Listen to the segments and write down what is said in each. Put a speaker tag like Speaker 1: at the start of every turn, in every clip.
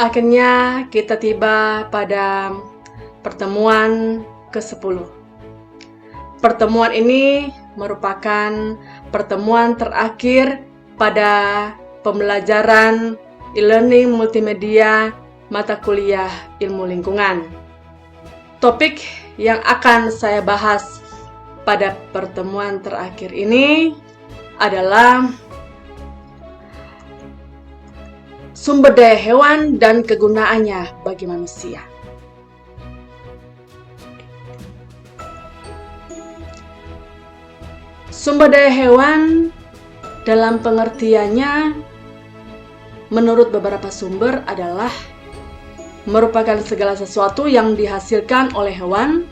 Speaker 1: Akhirnya kita tiba pada pertemuan ke-10. Pertemuan ini merupakan pertemuan terakhir pada pembelajaran e-learning multimedia mata kuliah ilmu lingkungan. Topik yang akan saya bahas pada pertemuan terakhir ini adalah sumber daya hewan dan kegunaannya bagi manusia. Sumber daya hewan dalam pengertiannya menurut beberapa sumber adalah merupakan segala sesuatu yang dihasilkan oleh hewan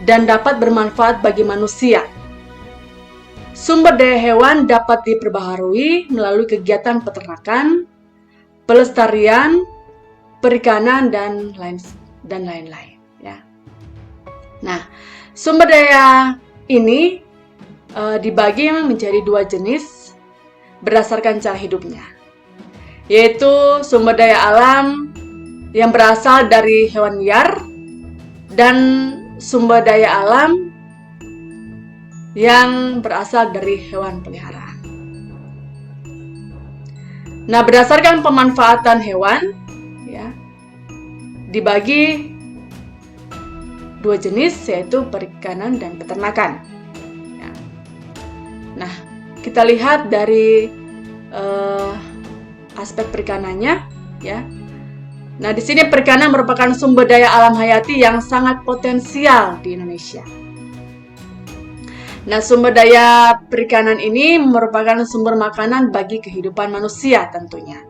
Speaker 1: dan dapat bermanfaat bagi manusia. Sumber daya hewan dapat diperbaharui melalui kegiatan peternakan, pelestarian, perikanan, dan lain-lain. Ya. Nah, sumber daya ini dibagi menjadi dua jenis berdasarkan cara hidupnya, yaitu sumber daya alam yang berasal dari hewan liar dan sumber daya alam yang berasal dari hewan peliharaan. Nah, berdasarkan pemanfaatan hewan, ya, dibagi dua jenis, yaitu perikanan dan peternakan. Ya. Nah, kita lihat dari aspek perikanannya, ya. Nah, di sini perikanan merupakan sumber daya alam hayati yang sangat potensial di Indonesia. Nah, sumber daya perikanan ini merupakan sumber makanan bagi kehidupan manusia tentunya.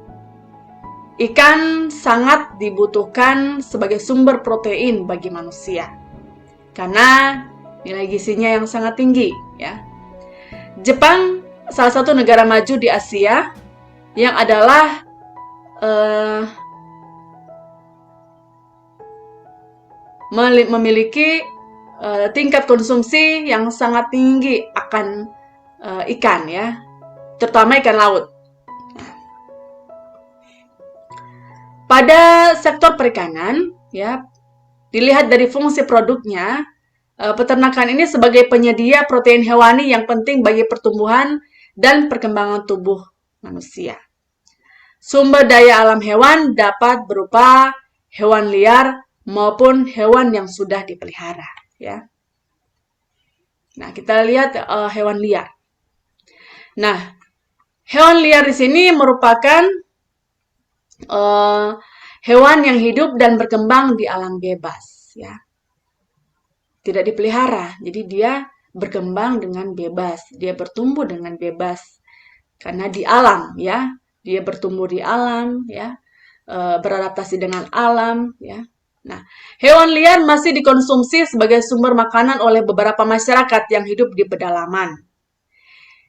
Speaker 1: Ikan sangat dibutuhkan sebagai sumber protein bagi manusia karena nilai gizinya yang sangat tinggi, ya. Jepang salah satu negara maju di Asia yang adalah memiliki tingkat konsumsi yang sangat tinggi akan ikan, ya, terutama ikan laut. Pada sektor perikanan, ya, dilihat dari fungsi produknya, peternakan ini sebagai penyedia protein hewani yang penting bagi pertumbuhan dan perkembangan tubuh manusia. Sumber daya alam hewan dapat berupa hewan liar maupun hewan yang sudah dipelihara, ya. Nah, kita lihat hewan liar. Nah, hewan liar di sini merupakan hewan yang hidup dan berkembang di alam bebas, ya. Tidak dipelihara, jadi dia berkembang dengan bebas, dia bertumbuh dengan bebas karena di alam, ya. Dia bertumbuh di alam, ya, beradaptasi dengan alam, ya. Nah, hewan liar masih dikonsumsi sebagai sumber makanan oleh beberapa masyarakat yang hidup di pedalaman.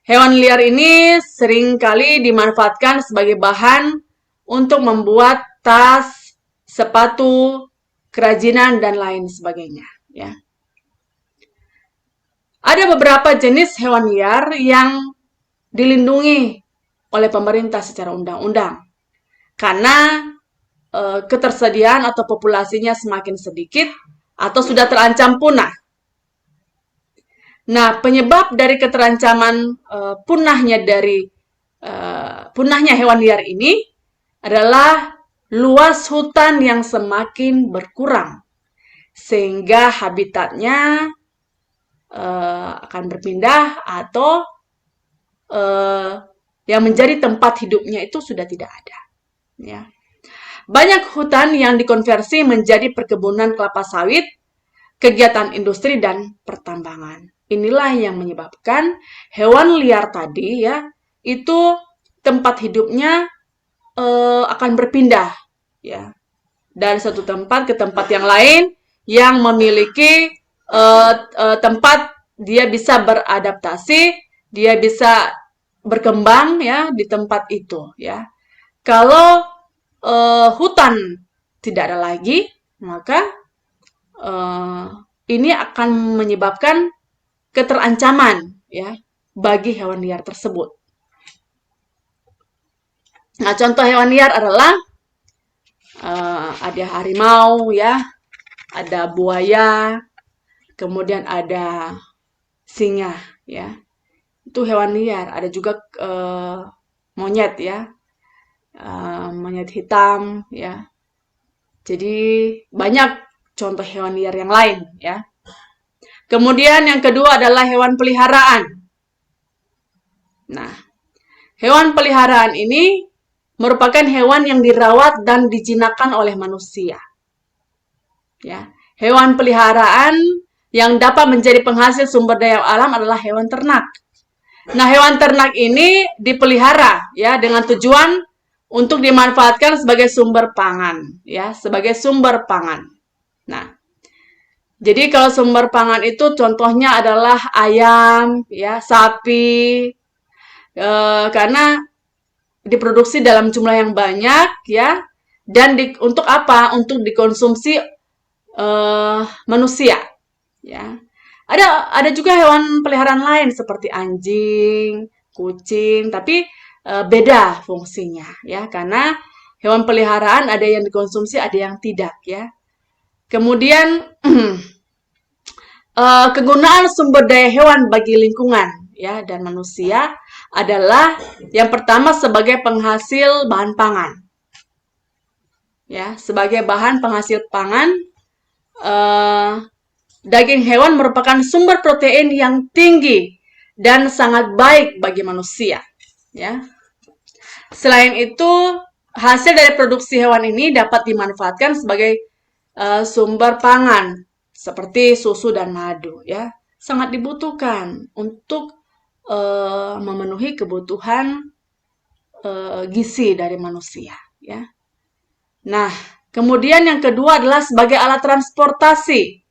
Speaker 1: Hewan liar ini seringkali dimanfaatkan sebagai bahan untuk membuat tas, sepatu, kerajinan, dan lain sebagainya, ya. Ada beberapa jenis hewan liar yang dilindungi oleh pemerintah secara undang-undang karena ketersediaan atau populasinya semakin sedikit atau sudah terancam punah. Nah, penyebab dari keterancaman punahnya hewan liar ini adalah luas hutan yang semakin berkurang, sehingga habitatnya akan berpindah atau yang menjadi tempat hidupnya itu sudah tidak ada, ya. Banyak hutan yang dikonversi menjadi perkebunan kelapa sawit, kegiatan industri, dan pertambangan. Inilah yang menyebabkan hewan liar tadi, ya, itu tempat hidupnya akan berpindah, ya, dari satu tempat ke tempat yang lain yang memiliki tempat dia bisa beradaptasi, dia bisa berkembang, ya, di tempat itu, ya. Kalau hutan tidak ada lagi, maka ini akan menyebabkan keterancaman, ya, bagi hewan liar tersebut. Nah, contoh hewan liar adalah ada harimau ya, ada buaya, kemudian ada singa ya. Itu hewan liar. Ada juga monyet ya, monyet hitam ya. Jadi banyak contoh hewan liar yang lain ya. Kemudian yang kedua adalah hewan peliharaan. Nah, hewan peliharaan ini merupakan hewan yang dirawat dan dijinakkan oleh manusia. Ya, hewan peliharaan yang dapat menjadi penghasil sumber daya alam adalah hewan ternak. Nah, hewan ternak ini dipelihara ya dengan tujuan untuk dimanfaatkan sebagai sumber pangan, ya, sebagai sumber pangan. Nah, jadi kalau sumber pangan itu contohnya adalah ayam, ya, sapi, karena diproduksi dalam jumlah yang banyak, ya, dan untuk apa? Untuk dikonsumsi manusia, ya. Ada juga hewan peliharaan lain seperti anjing, kucing, tapi beda fungsinya ya, karena hewan peliharaan ada yang dikonsumsi, ada yang tidak ya. Kemudian kegunaan sumber daya hewan bagi lingkungan ya dan manusia adalah yang pertama sebagai penghasil bahan pangan. Ya, sebagai bahan penghasil pangan, daging hewan merupakan sumber protein yang tinggi dan sangat baik bagi manusia. Ya. Selain itu, hasil dari produksi hewan ini dapat dimanfaatkan sebagai sumber pangan seperti susu dan madu. Ya, sangat dibutuhkan untuk memenuhi kebutuhan gizi dari manusia. Ya. Nah, kemudian yang kedua adalah sebagai alat transportasi.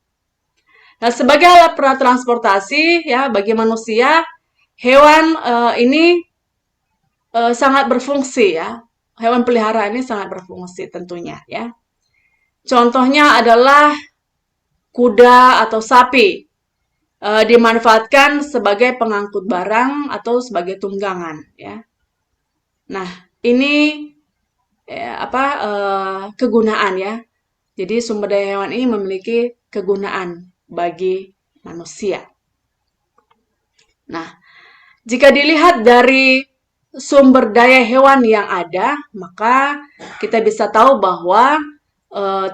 Speaker 1: Nah, sebagai alat transportasi ya bagi manusia, hewan ini sangat berfungsi ya. Hewan peliharaan ini sangat berfungsi tentunya ya. Contohnya adalah kuda atau sapi dimanfaatkan sebagai pengangkut barang atau sebagai tunggangan ya. Nah, ini kegunaan ya. Jadi sumber daya hewan ini memiliki kegunaan bagi manusia. Nah, jika dilihat dari sumber daya hewan yang ada, maka kita bisa tahu bahwa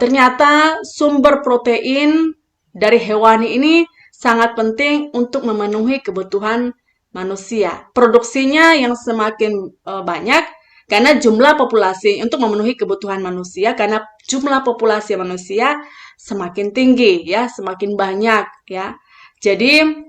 Speaker 1: ternyata sumber protein dari hewani ini sangat penting untuk memenuhi kebutuhan manusia. Produksinya yang semakin banyak karena jumlah populasi untuk memenuhi kebutuhan manusia, karena jumlah populasi manusia semakin tinggi ya, semakin banyak ya. Jadi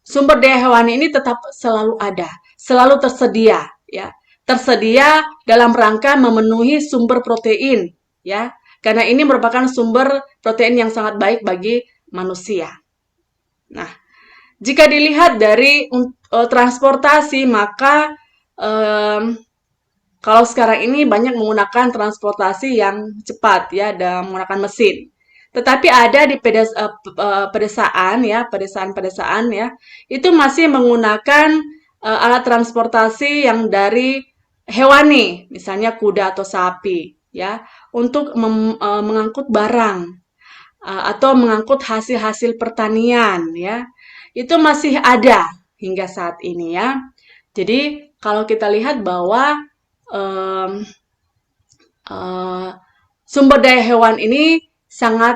Speaker 1: sumber daya hewani ini tetap selalu ada, selalu tersedia ya. Tersedia dalam rangka memenuhi sumber protein ya. Karena ini merupakan sumber protein yang sangat baik bagi manusia. Nah, jika dilihat dari transportasi, maka kalau sekarang ini banyak menggunakan transportasi yang cepat ya, dan menggunakan mesin. Tetapi ada di pedesaan ya, pedesaan ya, itu masih menggunakan alat transportasi yang dari hewani, misalnya kuda atau sapi ya, untuk mengangkut barang atau mengangkut hasil-hasil pertanian ya. Itu masih ada hingga saat ini ya. Jadi kalau kita lihat bahwa um, sumber daya hewan ini sangat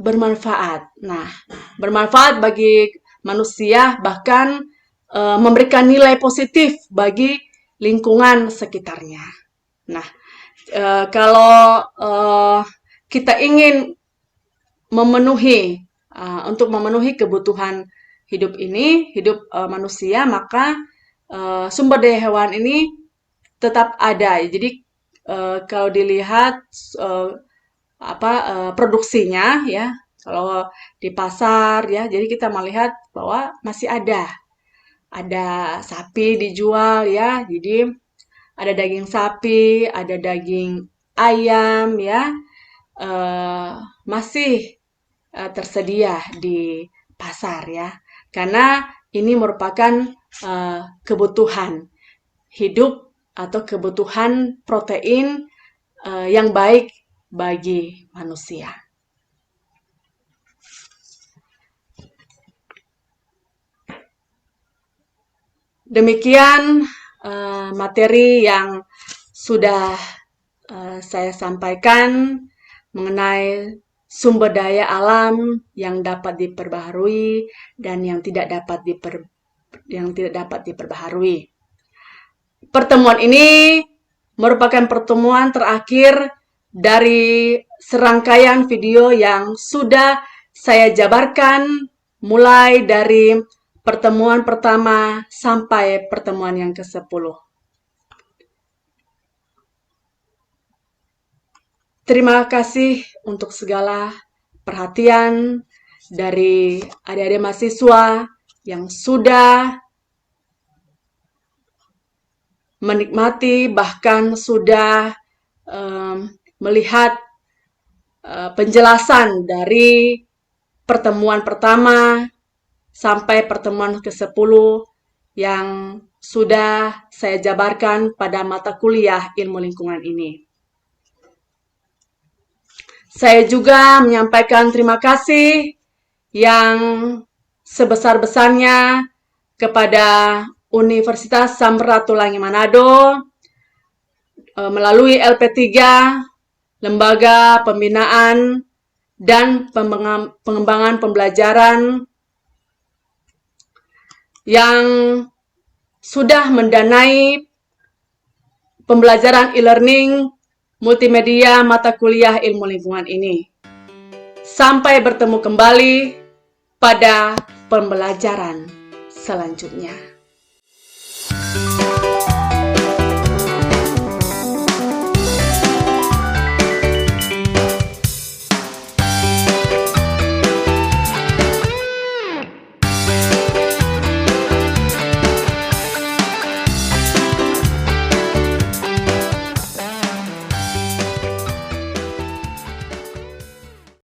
Speaker 1: bermanfaat. Nah, bermanfaat bagi manusia, bahkan memberikan nilai positif bagi lingkungan sekitarnya. Nah, kalau kita ingin memenuhi untuk memenuhi kebutuhan hidup ini, hidup manusia, maka sumber daya hewan ini tetap ada. Jadi kalau dilihat produksinya ya, kalau di pasar ya, jadi kita melihat bahwa masih ada sapi dijual ya. Jadi ada daging sapi, ada daging ayam ya, masih tersedia di pasar ya. Karena ini merupakan kebutuhan hidup atau kebutuhan protein yang baik bagi manusia. Demikian materi yang sudah saya sampaikan mengenai sumber daya alam yang dapat diperbaharui dan yang tidak dapat diperbaharui. Pertemuan ini merupakan pertemuan terakhir dari serangkaian video yang sudah saya jabarkan mulai dari pertemuan pertama sampai pertemuan yang ke-10. Terima kasih untuk segala perhatian dari adik-adik mahasiswa yang sudah menikmati, bahkan sudah melihat penjelasan dari pertemuan pertama sampai pertemuan ke-10 yang sudah saya jabarkan pada mata kuliah ilmu lingkungan ini. Saya juga menyampaikan terima kasih yang sebesar-besarnya kepada Universitas Samratulangi Manado melalui LP3, Lembaga Pembinaan dan Pengembangan Pembelajaran yang sudah mendanai pembelajaran e-learning multimedia mata kuliah ilmu lingkungan ini. Sampai bertemu kembali pada pembelajaran selanjutnya.